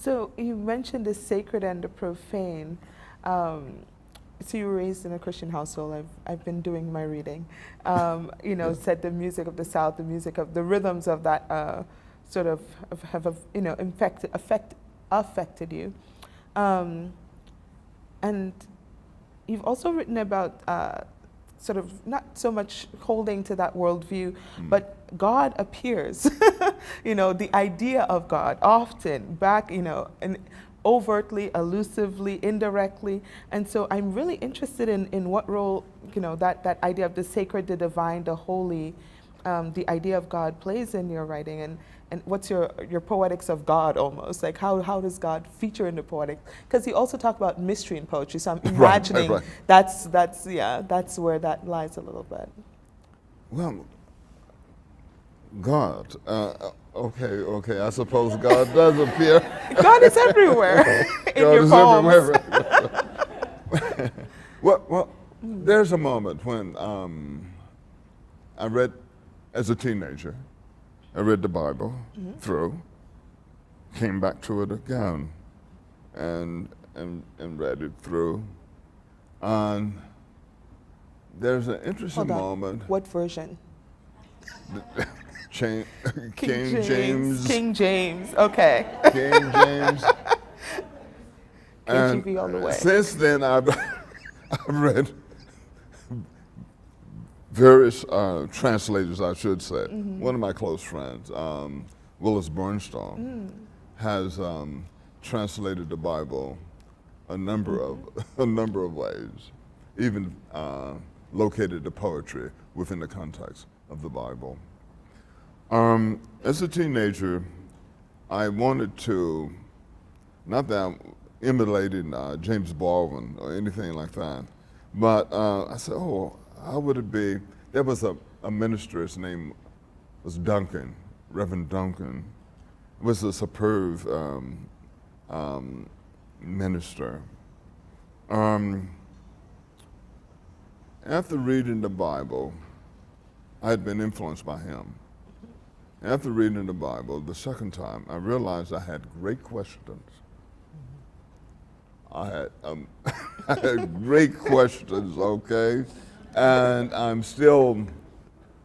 So you mentioned the sacred and the profane. So you were raised in a Christian household. I've been doing my reading. Said the music of the South, the music of the rhythms of that sort of have affected you. And you've also written about sort of not so much holding to that worldview, but God appears. The idea of God often back, and overtly, elusively, indirectly. And so I'm really interested in what role, that idea of the sacred, the divine, the holy, the idea of God plays in your writing, and what's your poetics of God almost, like how does God feature in the poetic? Because you also talk about mystery in poetry, so I'm imagining right. that's where that lies a little bit. Well, God, okay, I suppose God does appear. God is everywhere in God your is poems. everywhere. Well, there's a moment when I read, as a teenager, I read the Bible through, came back to it again, and read it through. And there's an interesting moment. What version? King James. James. King James, okay. King James. KJV all the way. Since then, I've read various translators, I should say. One of my close friends, Willis Bernstone, has translated the Bible a number of ways, even located the poetry within the context of the Bible. As a teenager, I wanted to, not that I'm emulating James Baldwin or anything like that, but I said, how would it be? There was a minister, his name was Duncan, Reverend Duncan. He was a superb minister. After reading the Bible, I had been influenced by him. After reading the Bible the second time, I realized I had great questions. I had great questions, okay? And I'm still,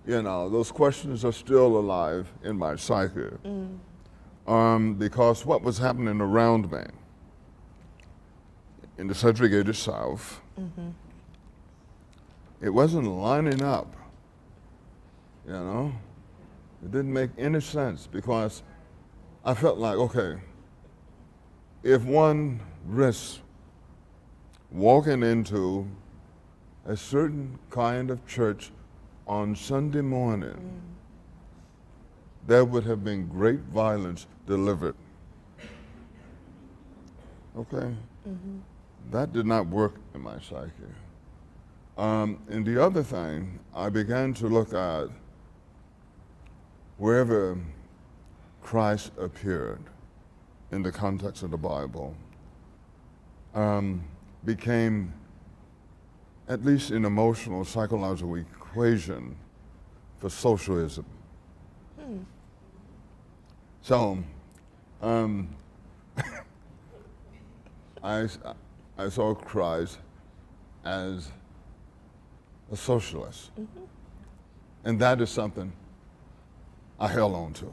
those questions are still alive in my psyche. Because what was happening around me in the segregated South, it wasn't lining up, It didn't make any sense because I felt like, okay, if one risks walking into a certain kind of church on Sunday morning, there would have been great violence delivered. Okay? That did not work in my psyche. And the other thing, I began to look at wherever Christ appeared in the context of the Bible, became at least an emotional, psychological equation for socialism. So, I saw Christ as a socialist. And that is something I held on to.